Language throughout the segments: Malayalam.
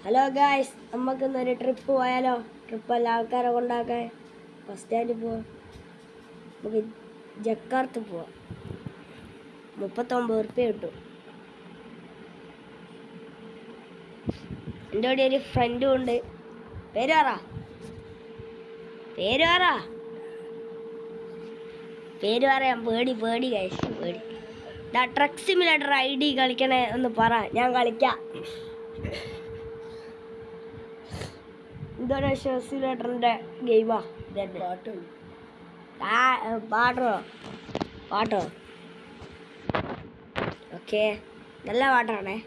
ഹലോ ഗായ്സ്, നമുക്കിന്നൊരു ട്രിപ്പ് പോയാലോ? ട്രിപ്പല്ല, ആൾക്കാരെ കൊണ്ടാക്കാൻ ബസ് സ്റ്റാൻഡിൽ പോവാം. നമുക്ക് ജക്കാർത്ത് പോവാം. 39 ഉറുപ്പ്യ കിട്ടും. എൻ്റെ കൂടെ ഒരു ഫ്രണ്ടും ഉണ്ട്. പേര് പറയാം. പേടി ഗൈസ്, പേടി. ട്രക്ക് സിമുലേറ്റർ ID കളിക്കണേ ഒന്ന് പറ, ഞാൻ കളിക്കാം. ഇന്തോനേഷ്യ സിമുലേറ്ററിൻ്റെ ഗെയിമാ. പാട്ടോ ഓക്കെ, നല്ല പാട്ടാണേ.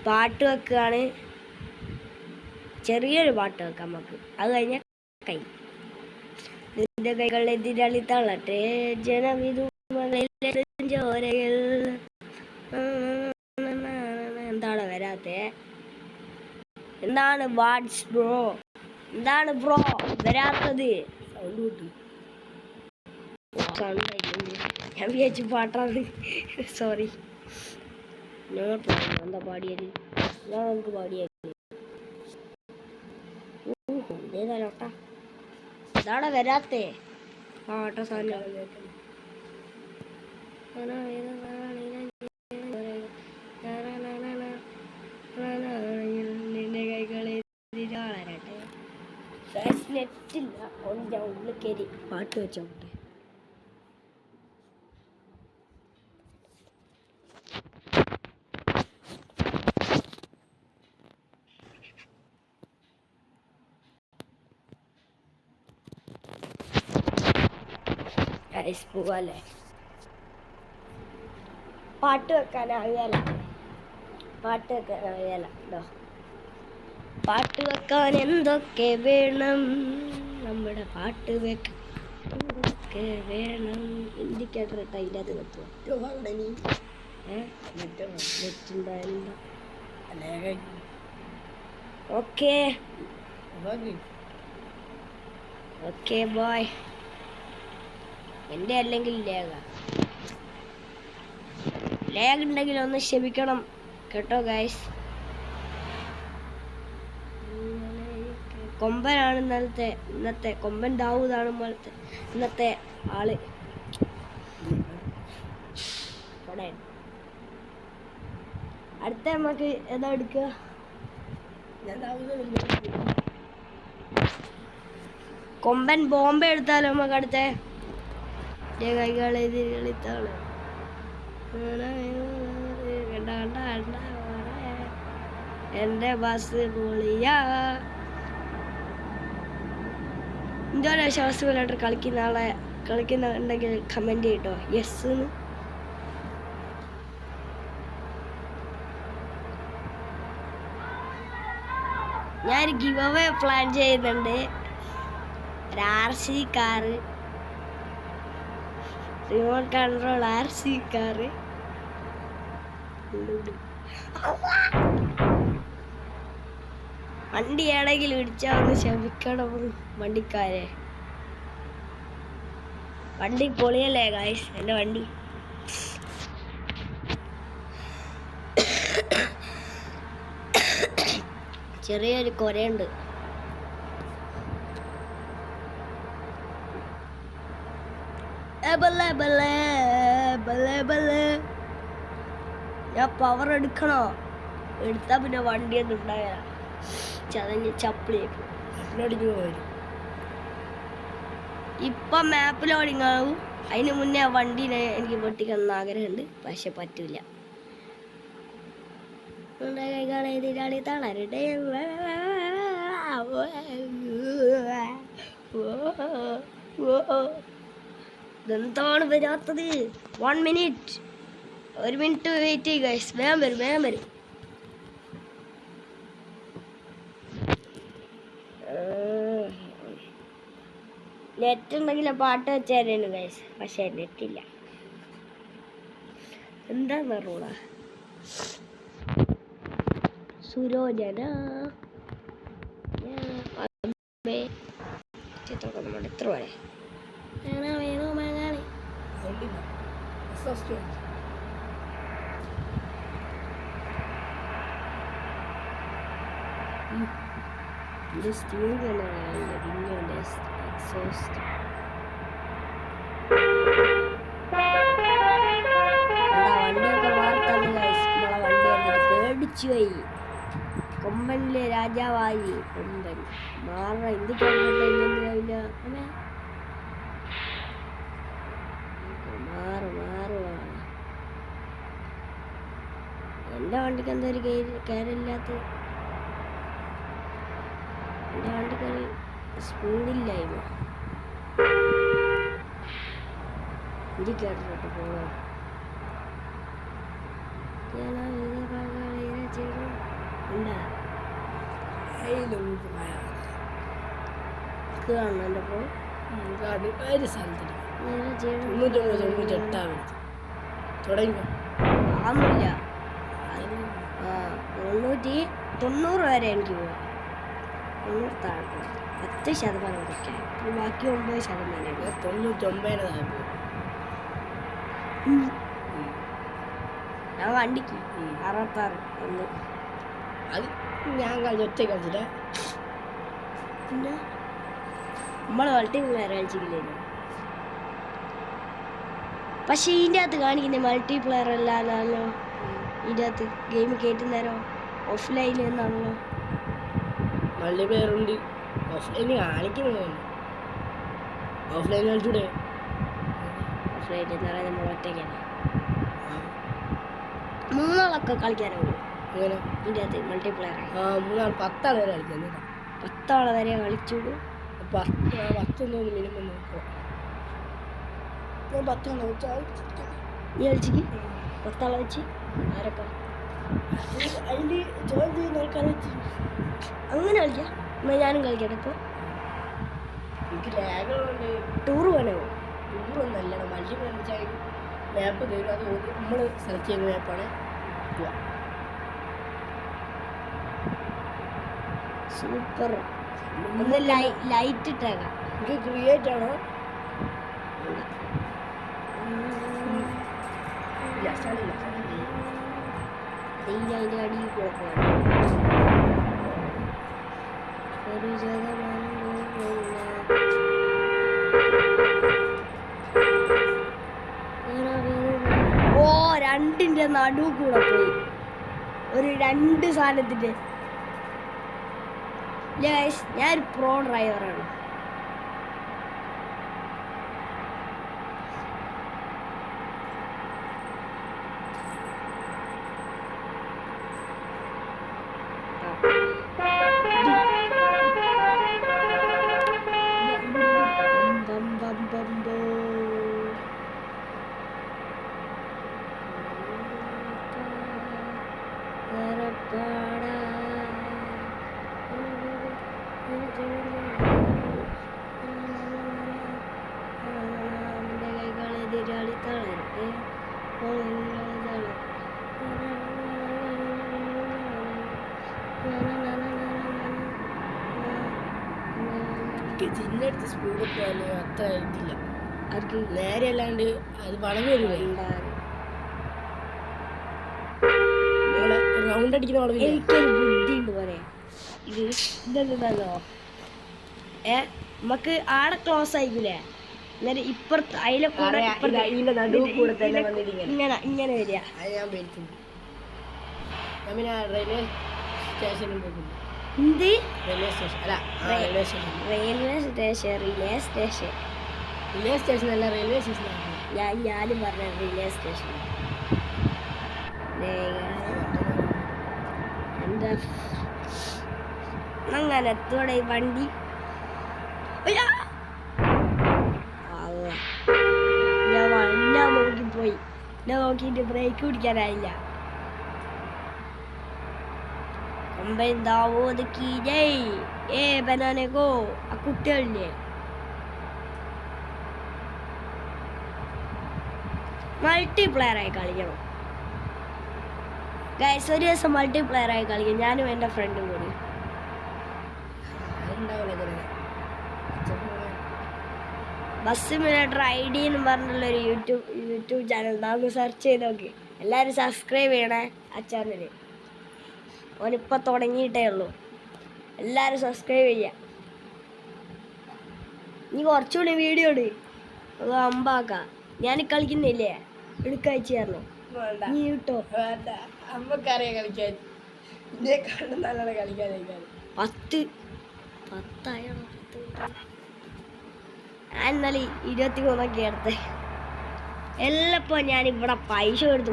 പാട്ട് വെക്കുകയാണ്, ചെറിയൊരു പാട്ട് വെക്കാം നമുക്ക്. അത് കഴിഞ്ഞാൽ നിന്റെ കൈകൾ എതിരാളി തള്ളട്ടെ ജനവിധുമലയിൽ. എന്താണ് വരാത്തെ? എന്താണ് വാട്സ് ബ്രോ? എന്താണ് ബ്രോ വരാത്തത്? ഞാൻ വിചാരിച്ചു പാട്ടാണ്. സോറി. എന്താ പാടിയത്? ഞാൻ നമുക്ക് പാടിയത് ഇതേതാലോട്ടാ. ഇതാടെ വരാത്തേ ആട്ടോ സാധനം. നിന്റെ കൈകളെ വളരട്ടെ. നെറ്റില്ല, ഞാൻ ഉള്ളിൽ കയറി പാട്ട് വെച്ചോട്ടെ. പോവാല്ലേ? പാട്ട് വെക്കാനാവില്ല. പാട്ട് വെക്കാൻ എന്തൊക്കെ വേണം? നമ്മുടെ പാട്ട് വെക്കാൻ എന്തൊക്കെ വേണം? ഇൻഡിക്കേറ്റർ ഇട്ടാ അതിൻ്റെ അത് ഓക്കെ ബോയ്. എൻ്റെ അല്ലെങ്കിൽ ലേഗ് ഉണ്ടെങ്കിൽ ഒന്ന് ക്ഷമിക്കണം കേട്ടോ ഗൈസ്. കൊമ്പനാണ് ഇന്നത്തെ കൊമ്പൻ ദാവൂദാണ് ഇന്നത്തെ ആള്. അടുത്ത നമുക്ക് ഏതാ എടുക്കുക? കൊമ്പൻ ബോംബെ എടുത്താലോ നമുക്ക്? അടുത്ത കൈകളെ കളിത്താണ്. എൻ്റെ ബസ് പൊളിയാ. ഇന്തോനേഷ്യ സിമുലേറ്റർ കളിക്കുന്നുണ്ടെങ്കിൽ കമൻറ്റ് ചെയ്യട്ടോ, യെസ്. ഞാനൊരു ഗിവ് അവേ പ്ലാൻ ചെയ്യുന്നുണ്ട്. ഒരു RC car, remote control RC car. വണ്ടിയാണെങ്കിൽ ഇടിച്ചാൽ ഒന്ന് ക്ഷമിക്കണം വണ്ടിക്കാരെ. വണ്ടി പൊളിയല്ലേ ഗായ്സ് എൻ്റെ വണ്ടി. ചെറിയൊരു കൊരയുണ്ട്. ഞാൻ പവർ എടുക്കണോ? എടുത്താ പിന്നെ വണ്ടിയൊന്നും ഉണ്ടായ ചതഞ്ഞ് ചപ്പിളിയേക്കും. ഇപ്പം മാപ്പ് ലോഡിങ് ആവും. അതിന് മുന്നേ ആ വണ്ടീനെ എനിക്ക് പൊട്ടിക്കണം ആഗ്രഹമുണ്ട്, പക്ഷെ പറ്റൂല. എതിരാളി തളരട്ടെ. ഇതെന്താണ് വരാത്തത്? 1 മിനിറ്റ്, 1 മിനിറ്റ് വെയിറ്റ് ചെയ്യുക ഗൈസ്. വേഗം വരും. നെറ്റ് ഉണ്ടെങ്കിൽ പാട്ട് വെച്ചായിരുന്നു ഗൈസ്, പക്ഷേ നെറ്റില്ല. എന്താന്ന് റൂളാ? സുരോചന നമ്മുടെ എത്ര വരെ വേണോ മങ്ങാളി ഇത് സ്റ്റീൽ തന്നെയാണ് പിന്നെ എക്സോസ്റ്റ് വണ്ടിയൊക്കെ വാർത്തന്ന് നമ്മളെ വണ്ടി കണ്ടിട്ട് പേടിച്ചു പോയി. കൊമ്പനിലെ രാജാവായി കൊമ്പൻ മാറ എന്ത് കൊണ്ടില്ല മാറുവാ. എൻ്റെ വണ്ടിക്ക് എന്താ ഒരു കയറില്ലാത്ത എൻ്റെ വണ്ടിക്ക് ഒരു സ്പീഡില്ലായ്മ. ഇത് കേട്ടിട്ട് പോവാ കാണണ്ട പോ ആന്നില്ല 990 വരെ എനിക്ക് പോവാം. 90 താഴെ 10% കുറയ്ക്കാം. ബാക്കി 9% 99 ഞാൻ വണ്ടിക്ക് 66 ഒന്ന് അത് ഞാൻ ഒറ്റ കളിച്ചില്ല. പിന്നെ നമ്മൾ മൾട്ടിപ്ലെയർ കളിച്ചില്ലേ? പക്ഷെ ഇതിൻ്റെ അകത്ത് കാണിക്കുന്ന മൾട്ടിപ്ലെയർ അല്ലാല്ലോ. ഇതിൻ്റെ അകത്ത് ഗെയിം കയറ്റുന്നേരോ ഓഫ്ലൈനിൽ നിന്നാണല്ലോ. മൾട്ടിപ്ലെയർ ഉണ്ട്, ഓഫ്ലൈൻ കാണിക്കുന്നത്. ഓഫ്ലൈൻ കളിച്ചൂടെ? ഓഫ്ലൈൻ എന്ന് പറയുന്നത് നമ്മൾ ഒറ്റയ്ക്കാണ്. 3 ആളൊക്കെ കളിക്കാനാവും. അങ്ങനെ ഇതിൻ്റെ അകത്ത് മൾട്ടിപ്ലെയർ 3 ആൾ 10 ആൾ വരെ കളിക്കാൻ 10 ആളെ വരെ കളിച്ചൂടൂ. 10 മിനിമം നോക്കുക. ഞാൻ 10 ആളെ വെച്ചാൽ നീ കളിച്ചിക്ക് 10 ആളെ വെച്ച് ആരൊക്കെ അതിൽ ജോയിൻ ചെയ്യുന്ന ആൾക്കാരെ വെച്ച് അങ്ങനെ കളിക്കാം. എന്നാൽ ഞാനും കളിക്കട്ടെ. ഇപ്പോൾ എനിക്ക് ലാഗുകളുണ്ട്. ടൂർ വേണോ? ടൂറൊന്നല്ല, മൾട്ടിപ്ലെയർ വെച്ചാൽ മാപ്പ് തരും. അത് നമ്മൾ സെലക്ട് ചെയ്യുന്ന മാപ്പാണ്. സൂപ്പർ. ഒന്ന് ലൈറ്റ് ഇട്ടേക്കാം. ഇത് ക്രിയേറ്റ് ആണോ? അതിൻ്റെ അടിയിൽ കൂടെ പോകാം. ഒരു ഓ 2ൻ്റെ നടുവ് കൂടെ പോയി. ഒരു 2 സാധനത്തിൻ്റെ. ഞാനൊരു പ്രോ ഡ്രൈവറാണ്. ചിന്നടുത്ത് സ്പീഡ് പോകാൻ അത്ര ഇതില്ല. അവർക്ക് നേരെ അല്ലാണ്ട് അത് വളഞ്ഞു വരില്ല. റൗണ്ട് അടിക്കുന്ന വളവില്ല. എനിക്കൊരു ബുദ്ധി ഉണ്ട് പറയാ. ഇത് ഇതെന്താണോ നമുക്ക് ആടെ ക്ലോസ് ആയിക്കൂലേ? എന്നിട്ട് ഇപ്പുറത്ത് അതിലെ കൂടെ ഇങ്ങനെ വരിക. ഞാൻ പേടിക്കുന്നു. പിന്നെ റെയിൽവേ സ്റ്റേഷനിൽ പോകുന്നു. എന്ത് റെയിൽവേ സ്റ്റേഷൻ അല്ല, റെയിൽവേ സ്റ്റേഷൻ അല്ല, റെയിൽവേ സ്റ്റേഷൻ. ഞാനും പറഞ്ഞ റിലേ സ്റ്റേഷൻ. എന്താ അങ്ങനെ എത്തോടെ ഈ വണ്ടി ഞാൻ നോക്കിപ്പോയി. ഞാൻ നോക്കിയിട്ട് ബ്രേക്ക് പിടിക്കാനായില്ല. കൊമ്പെന്താവോ ബനാനക്കോ ആ കുട്ടികളില്ലേ മൾട്ടിപ്ലെയർ ആയി കളിക്കണം. ഗൈസ് ഒരു ദിവസം മൾട്ടിപ്ലെയർ ആയി കളിക്കാം, ഞാനും എൻ്റെ ഫ്രണ്ടും കൂടി. ഉണ്ടാവില്ല. ബസ് സിമുലേറ്റർ ID എന്ന് പറഞ്ഞുള്ളൊരു യൂട്യൂബ് ചാനൽ നമുക്ക് സെർച്ച് ചെയ്ത് നോക്കി. എല്ലാവരും സബ്സ്ക്രൈബ് ചെയ്യണേ ആ ചാനൽ. ഓനിപ്പോൾ തുടങ്ങിയിട്ടേ ഉള്ളൂ. എല്ലാവരും സബ്സ്ക്രൈബ് ചെയ്യാം. നീ കുറച്ചുകൂടി വീഡിയോ ഇട്, അത് അമ്പാക്കാം. ഞാൻ കളിക്കുന്നില്ലേ, എടുക്കയച്ചു തരണം. നീ കിട്ടോ? അമ്മക്കറിയാം കളിക്കാൻ. ഇതിനെക്കാളും നല്ലോണം കളിക്കാൻ. 10 ഞാൻ ഇന്നലെ 23 എടുത്തേ. എല്ലപ്പോൾ ഞാനിവിടെ പൈസ കൊടുത്ത്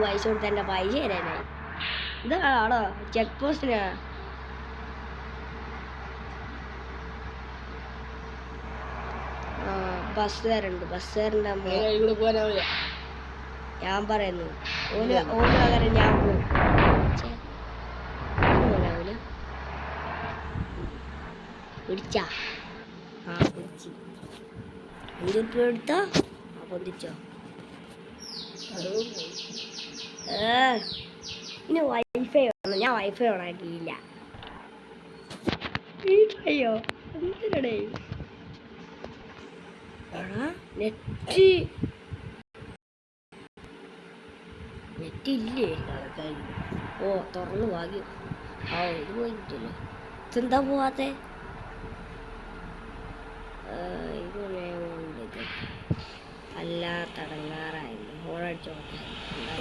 എൻ്റെ പൈസ തരാനായി. ഇതാണോ ചെക്ക് പോസ്റ്റിനാ? ബസ്സുകാരുണ്ട് അമ്മ. ഞാൻ പറയുന്നു ഓല് പകരം ഞാൻ പോകും. പിടിച്ചാ? പിടിച്ചു. 5 ഉറുപ്പ്യ എടുത്തോ? പൊന്തിച്ചോ? ഇനി വൈഫൈ വേണം. ഞാൻ വൈഫൈ ഓണാക്കിയില്ല. വീട്ടിലയോ എന്തിനടേ നെറ്റ് ഇല്ലേ? ഓ തുറന്നു ഭാഗ്യം. ഇത് പോയിട്ടില്ല. ഇതെന്താ പോവാത്തെ? ഇത് അല്ലാത്തടങ്ങാറായിരുന്നു. ഫോണടിച്ചോട്ടെ.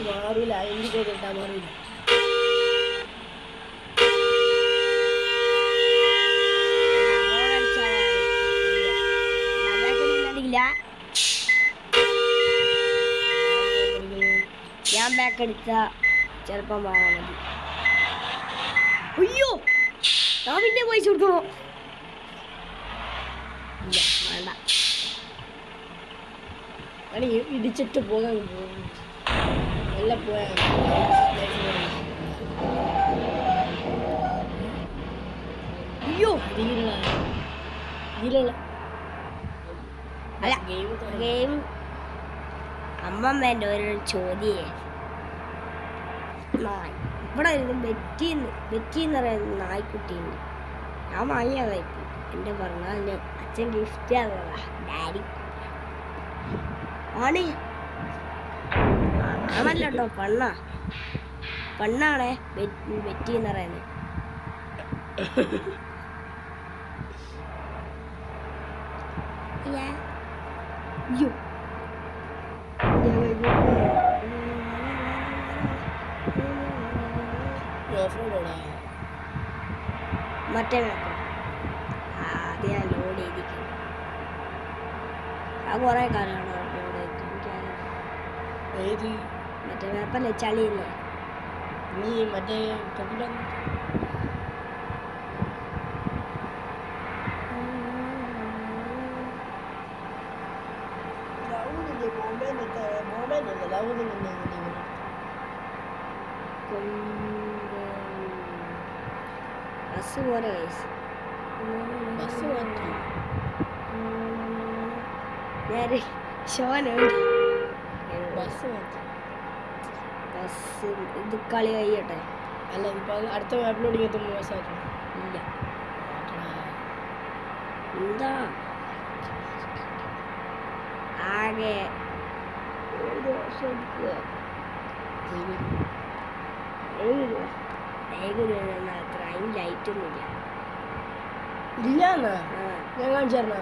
മാറില്ല. എനിക്ക് മാറില്ല. ഞാൻ ബാക്ക് അടിച്ച ചിലപ്പം മാറാൻ മതി. അയ്യോ, ഞാൻ പിന്നെ പൈസ കൊടുക്കണോ? ഇല്ല, വേണ്ട. ഇടിച്ചിട്ട് പോകാൻ എല്ലാം പോയാ. അയ്യോ, അല്ല ഗെയിം അമ്മമ്മേൻ്റെ ഒരു ചോദ്യേ. ഇവിടെ ഇരുന്ന് ബെറ്റി എന്ന് പറയുന്ന നായ്ക്കുട്ടിയുണ്ട്. ഞാൻ വാങ്ങിയതായിപ്പോ. എൻ്റെ പിറന്നാളിന് അച്ഛൻ ഗിഫ്റ്റ് തന്നതാ, ഡാഡി. ആണല്ലോ കേട്ടോ, പെണ്ണാണേ ബെറ്റി എന്ന് പറയുന്നത്. അയ്യോ, മറ്റേ മാപ്പ് അത് ഞാൻ ലോഡ് ചെയ്തിരിക്കും. ആ കുറേ കാലമാണ് ലോഡ് ചെയ്തിരിക്കും. മറ്റേ മാപ്പല്ലേ, ചളിയില്ലേ? നീ മറ്റേ ബസ് പോലെ ബസ് ഇത് കളി കഴിയട്ടെ. അല്ല ഇപ്പൊ അടുത്ത മാപ്പിലോട് മോശമായിട്ട് ഇല്ല. എന്താ ആകെ ലൈറ്റൊന്നുമില്ല. ഇല്ലാന്നാ ഞാൻ കാണിച്ചു തരണ.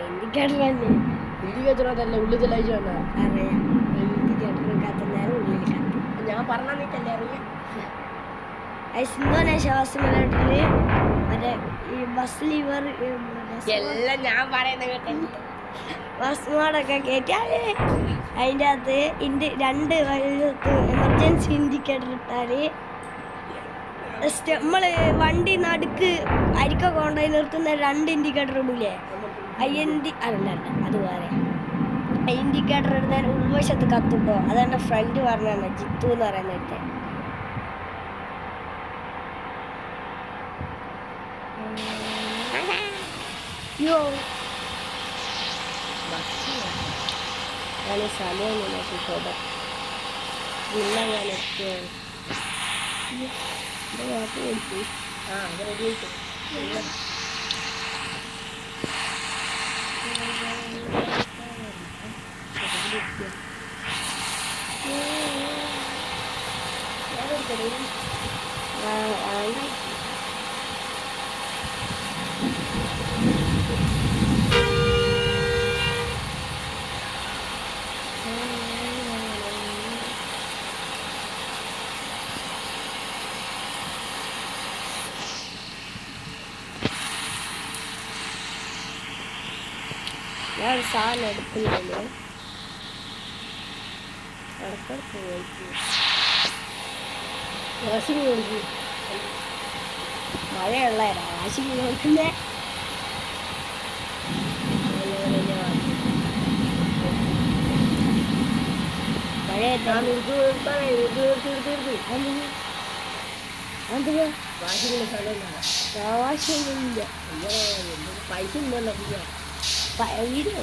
ഇൻഡിക്കേറ്ററല്ലേ? ഇൻഡിക്കേറ്ററല്ല, ഉള്ളിൽ ലൈറ്റ് വേണ്ട. അറിയാം, ഇൻഡിക്കേറ്റർ കത്തുന്നേരം ഉള്ളിൽ കത്തും. ഞാൻ പറഞ്ഞിട്ടല്ലേ അറിയാം. ഇന്തോനേഷ്യ ബസ് മിലിറ്ററിൽ മറ്റേ ഈ ബസ് ലിവർ എല്ലാം ഞാൻ പറയുന്ന കേട്ടോ. ബസ് മോഡൊക്കെ കയറ്റിയാലേ അതിൻ്റെ അകത്ത് 2 എമർജൻസി ഇൻഡിക്കേറ്റർ ഇട്ടാൽ നമ്മൾ വണ്ടി നടുക്ക് അരിക്കൊക്കെ കൊണ്ടുപോയി നിർത്തുന്ന 2 ഇൻഡിക്കേറ്റർ ഇടൂലേ? അല്ല അത് വേറെ. ഇൻഡിക്കേറ്റർ ഇടുന്നതിന് ഉൾവശത്ത് കത്തുണ്ടോ? അതെൻ്റെ ഫ്രണ്ട് പറഞ്ഞാണ്, ജിത്തു എന്ന് പറയുന്ന അടുത്ത്. യോ ഞാൻ സമയം നോക്കിക്കോട്ടെ. ഇല്ല, ഞാൻ എത്തിയാണ്. വാക്ക് കൊടുത്തു. അത് റെഡി ആയിട്ട് ഞാൻ സാധനം എടുക്കുന്നില്ല. ഇടക്കിടക്ക് പോയിട്ട് വാഷിംഗ് കൊടുക്കും. മഴയുള്ള വാശിക്ക് നോക്കുന്നേ. മഴ വാഷിങ്ങിന് സ്ഥലമില്ല. ആവശ്യമില്ല. പൈസ ഉണ്ടല്ലോ വീഡിയോ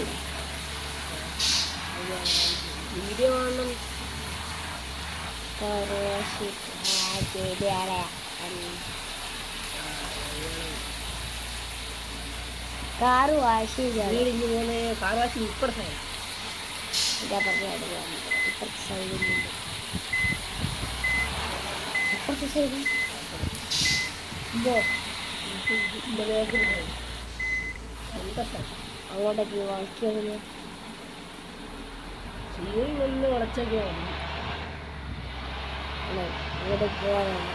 വീഡിയോ കാണണം. കാറ് വാഷ് ചെയ്താണ്. വീടിന് പോലെ കാർ വാഷിങ് ഇപ്പുറത്തെ ഇതാ പറഞ്ഞ ഇപ്പുറത്തെ സൈഡിലുണ്ട്. ഇപ്പുറത്തെ സൈഡിൽ അങ്ങോട്ടേക്ക് വാക്കിയത് ഒന്ന് ഉടച്ചൊക്കെ അങ്ങോട്ടേക്ക് പോകാനാണ്.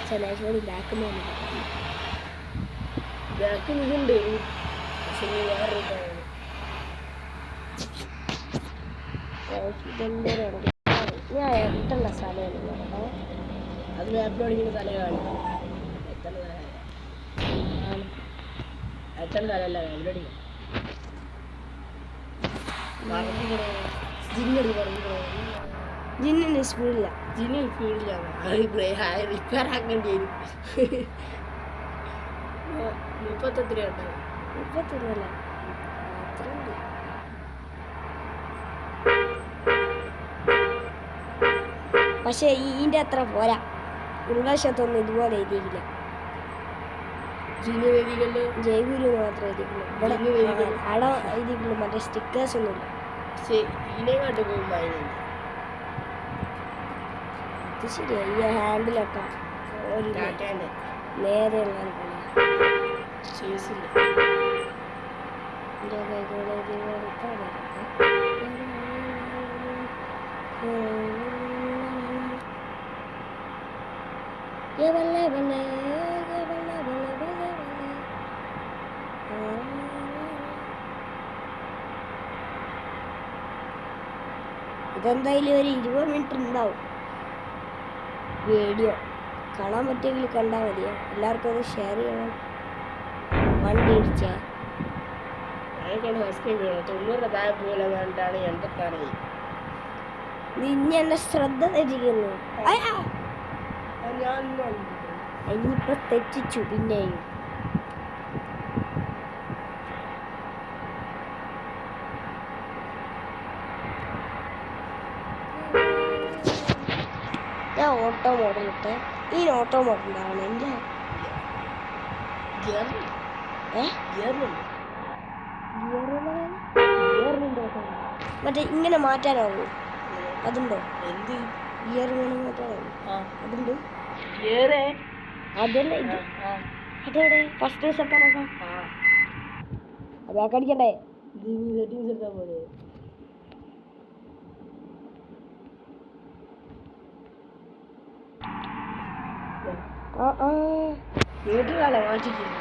ചില ബാക്കിൽ ബാക്കിൽ ഇതുണ്ട്. പക്ഷേ വേറെ ഞാൻ എത്തേണ്ട സ്ഥലമാണ്. അത് മാപ്പിൽ പഠിക്കുന്ന സ്ഥലമാണ്. എത്ര സ്ഥലമല്ല മാപ്പിൽ പഠിക്കും. ജിന്നിന് സ്പീഡില്ല. ജിന്ന് സ്പീഡിലാണ്. റിപ്പയർ ആക്കേണ്ടി വരും. 33 ഉണ്ടാവും. 33 അത്രയുണ്ട്. പക്ഷേ ഇതിൻ്റെ അത്ര പോരാ. ഉൾവശത്തൊന്നും ഇതുപോലെ എഴുതിയില്ല. ജയഗുരു മാത്രം എഴുതിയില്ല. ഇവിടെ അവിടെ എഴുതിയില്ല. മറ്റേ സ്റ്റിക്കേഴ്സ് ഒന്നുമില്ല. ഇത് ശരിയാ. ഈ ഹാൻഡിലൊക്കെ ഒരു നേരെയുള്ള ഇതെന്തായാലും ഒരു 20 മിനിറ്റ് ഉണ്ടാവും. വീഡിയോ കാണാൻ പറ്റിയെങ്കിൽ കണ്ടാൽ മതിയോ. എല്ലാവർക്കും ഒന്ന് ഷെയർ ചെയ്യണം. വണ്ടി ഇടിച്ചേ 90 താഴെ പോലെ കണ്ടാണ് എന്തൊക്കെയാണ് നിന്നെ എന്നെ ശ്രദ്ധ തെറ്റിക്കുന്നു. ഇനിയിപ്പോ തെറ്റിച്ചു പിന്നെയും. ഞാൻ ഓട്ടോ മോഡലിട്ട് ഈ ഓട്ടോ മോഡലാണ് എൻ്റെ മറ്റേ ഇങ്ങനെ മാറ്റാനാവൂ. അതുണ്ടോ? എന്ത് ഗിയർ ഇങ്ങനെ മാറ്റാനാവൂ? അതുണ്ട്. അതല്ല ഇത്. അതെവിടെ ഫസ്റ്റ് സെക്കൻഡൊക്കെ അതൊക്കെ അടിക്കണ്ടേ? സെറ്റിങ്സ് എടുത്താൽ പോലെ വീട്ടിലല്ലേ മാറ്റിക്കുന്നു.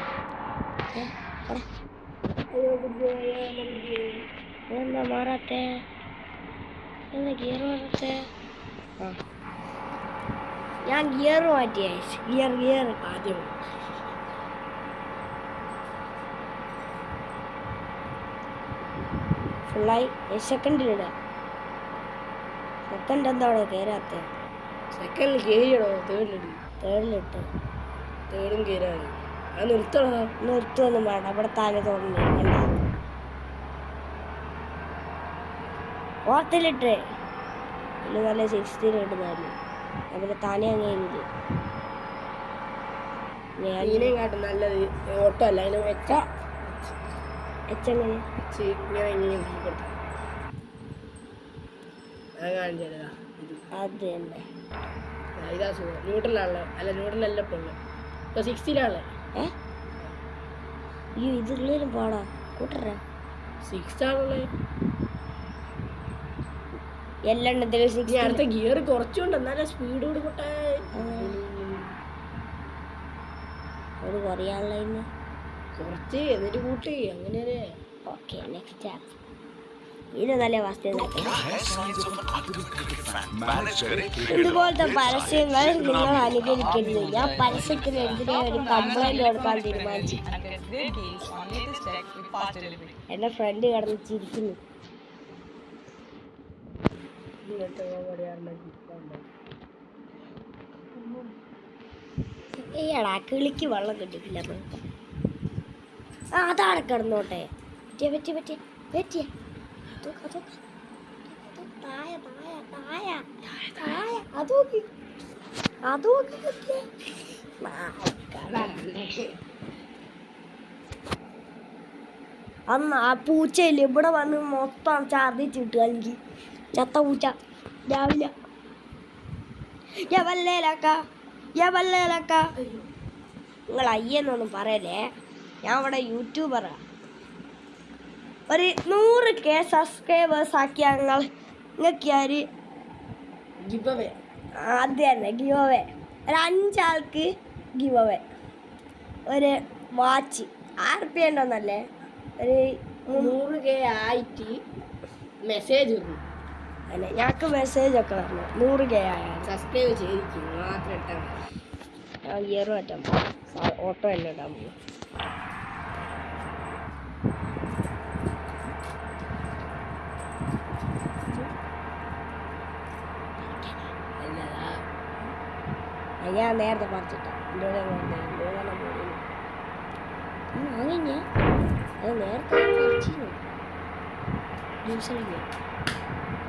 എന്താ മാറാത്തെ? എന്താ ഗിയർ മാറാത്തെ? ഞാൻ ഗിയർ മാറ്റി. ഗിയർ ആദ്യം ഫുള്ളായി. സെക്കൻഡിലിടാം. സെക്കൻഡ് എന്താ അവിടെ കയറാത്ത? സെക്കൻഡിൽ കയറിയടോ. തേർഡിലിട്ട്. തേർഡും കയറാണ്. അത് നിർത്തണോ? നിർത്തുമൊന്നും വേണ്ട. അവിടെ താനെ തോന്നുന്നു. ഫോർത്തിലിട്ട് ഇതിൽ നല്ല 60 ഇടുന്നാല് അവര് താനെ അങ്ങനെ ഇതിനെക്കാട്ടും നല്ലത് ഓട്ടോ അല്ല. അതിന് എച്ചെങ്ങനെ അത് കാണിച്ചതാ. അത് തന്നെ. ഇതാ സുഖം. ന്യൂട്രലാണല്ലോ. അല്ല ന്യൂട്രലല്ല ഇപ്പോൾ ഉള്ളത്. ഇപ്പോൾ 60-ലാണല്ലേ? അയ്യോ ഇതുള്ളതിലും പാടാ കൂട്ടറ 6 ആണല്ലേ. എല്ലെണ്ണത്തിലും ഇനി അടുത്ത ഗിയർ കുറച്ചുകൊണ്ട് എന്നാലും സ്പീഡ് കൂടി കൂട്ടാ. അത് കുറയാനുള്ള ഇന്ന് കുറച്ച് എന്നിട്ട് കൂട്ടി അങ്ങനെയല്ലേ. ഓക്കെ നെക്സ്റ്റ് ഇത് നല്ല വസ്തു ഇതുപോലത്തെ പരസ്യങ്ങൾ നിങ്ങൾ അനുകരിക്കരുത്. ഞാൻ പരസ്യത്തിനെതിരെ ഒരു കംപ്ലൈന്റ് കൊടുക്കാൻ തീരുമാനിച്ചു. എന്റെ ഫ്രണ്ട് കിടന്ന് ചിരിക്കുന്നു. ഏടാ കിളിക്ക് വെള്ളം കിട്ടിയിട്ടില്ല. അതാണ് കിടന്നോട്ടെ. പറ്റിയ പറ്റിയ പറ്റിയ തായ തായ തായ തായ അതോക്കി അന്ന് ആ പൂച്ചയില്ലേ ഇവിടെ വന്ന് മൊത്തം ഛർദിച്ചിട്ട് അല്ലെങ്കിൽ ചത്ത പൂച്ച രാവിലെ നിങ്ങൾ അയ്യെന്നൊന്നും പറയല്ലേ. ഞാൻ ഇവിടെ യൂട്യൂബറാ. ഒരു 100K സബ്സ്ക്രൈബേഴ്സ് ആക്കിയ നിങ്ങൾക്ക് ഒരു ഗിവ് അവേ. അത് തന്നെ ഗിവ് അവേ. ഒരു 5 ആൾക്ക് ഗിവ് അവേ. ഒരു വാച്ച് RP ഉണ്ടോന്നല്ലേ ഒരു 100K ആയിട്ട് മെസ്സേജ് വന്നു. അല്ലേ ഞങ്ങൾക്ക് മെസ്സേജ് ഒക്കെ പറഞ്ഞു 100K ആയാലും സബ്സ്ക്രൈബ് ചെയ്തിരിക്കും മാത്രം ഇട്ടാൽ മതി. ഞാൻ ഗിയർ മാറ്റാൻ ഓട്ടോ തന്നെ ഇടാൻ പോകും. ഞാൻ നേരത്തെ പറിച്ചിട്ട വാങ്ങിഞ്ഞ അത് നേരത്തെ പറിച്ചിരുന്നു.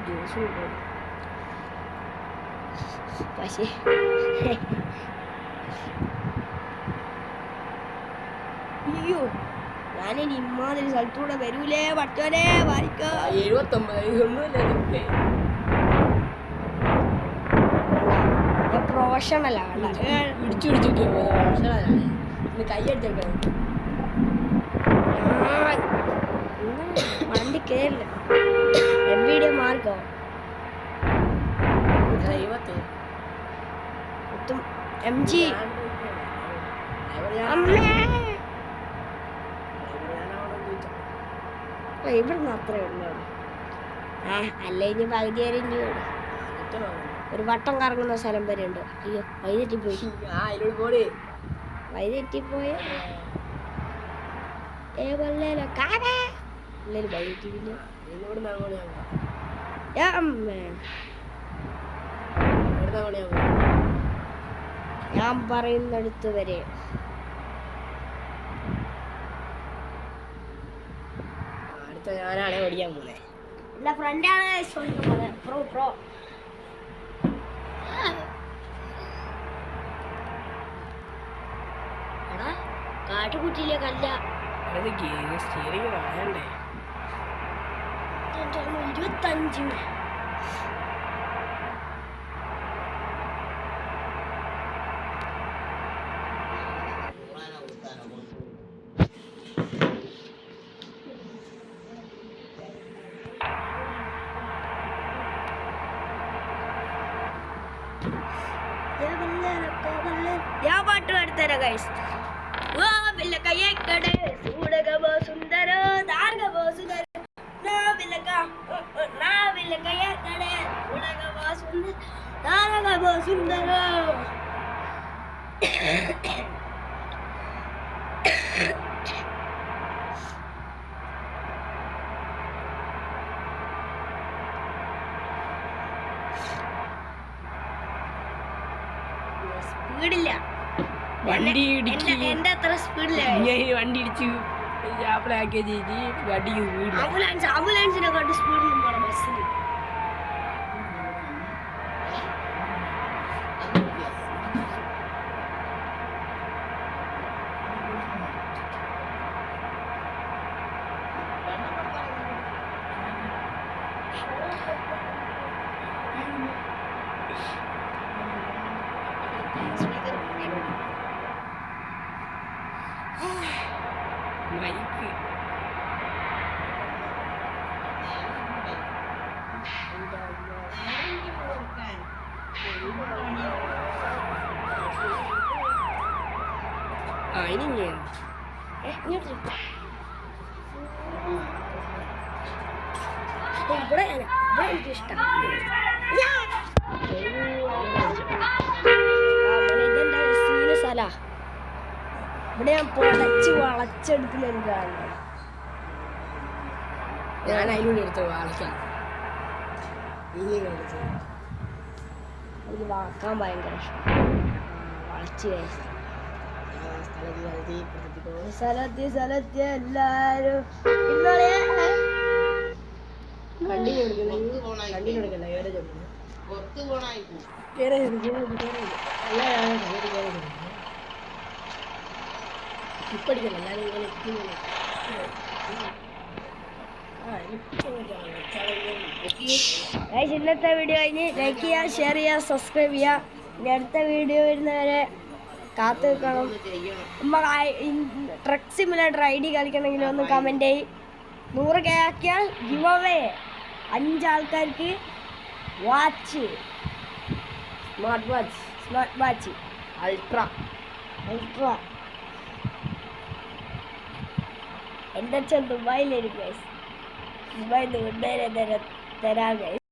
ജ്യൂസ് പക്ഷേ അയ്യോ ഞാനിനി ഇമ്മാതിരി സ്ഥലത്തൂടെ വരൂലേ പറ്റോലേ വായിക്കോ. 79 ഞാൻ പ്രൊഫഷണലാണ്. ഇടിച്ചു കൈയടിച്ചെടുക്കണം. വണ്ടി കേറില്ല. MVD മാർക്കോ MG ഇവിടുന്ന് അത്രേ ഉള്ളൂ. അല്ല ഇനി പകുതി വരെ ഇനി ഒരു വട്ടം കറങ്ങുന്ന സ്ഥലം വരെ ഉണ്ട്. അയ്യോ വൈതെറ്റിപ്പോയി. വൈതെറ്റിപ്പോയ വല്ലല്ലോ വൈതെറ്റിപ്പില്ല. ഞാൻ പറയുന്നിടത്ത് വരെ അടുത്ത ഞാനാണ് ഓടിക്കാൻ പോണേ. എന്റെ ഫ്രണ്ടാണ് പ്രോ എടാ കാട്ടുകുറ്റിയിലെ കല്ല 25. ഞാൻ പാട്ട് പാടുത്തരാം ഗൈസ്. സുന്ദര സ്പീഡില്ല. വണ്ടി എന്റെ അത്ര സ്പീഡില്ല. വണ്ടി ഇടിച്ചു വണ്ടി ആംബുലൻസിനെ കണ്ട് സ്പീഡിൽ പോണം ബസ്സിൽ. ആ ഇനി ചെയ്യണം. ഇവിടെ എനിക്കിഷ്ടം. ഇതെന്റെ സീന് സ്ഥല. ഇവിടെ ഞാൻ പൊടച്ച് വളച്ചെടുക്കുന്ന എനിക്ക് കാണുന്നത്. ഞാൻ അതിലൂടെ എടുത്തു വാളിക്കാം. ഇനി കളിച്ചു എനിക്ക് വളക്കാൻ ഭയങ്കര ഇഷ്ടം. വളച്ച് സ്ഥലത്തി എല്ലാരും കണ്ടിന് കൊടുക്കണ്ട വേറെ ചോദിക്കുന്നു ഇപ്പടിക്കല്ല എല്ലാവരും ഇങ്ങനെ ഇന്നത്തെ വീഡിയോ കഴിഞ്ഞ് ലൈക്ക് ചെയ്യുക, ഷെയർ ചെയ്യുക, സബ്സ്ക്രൈബ് ചെയ്യുക. ഇനി അടുത്ത വീഡിയോ വരുന്നവരെ കാത്തു നിൽക്കണം. ട്രക്ക് സിമുലേറ്റർ ID കളിക്കണമെങ്കിൽ ഒന്ന് കമൻറ്റ് ചെയ്യും. 100K ആക്കിയാൽ ഗിവ് അവേ 5 ആൾക്കാർക്ക് വാച്ച്, സ്മാർട്ട് വാച്ച് അൾട്രാ എൻ്റെ അച്ഛൻ ദുബായിലായിരിക്കും. ദുബായിൽ നിന്ന് കൊണ്ടുവരാൻ തരാം.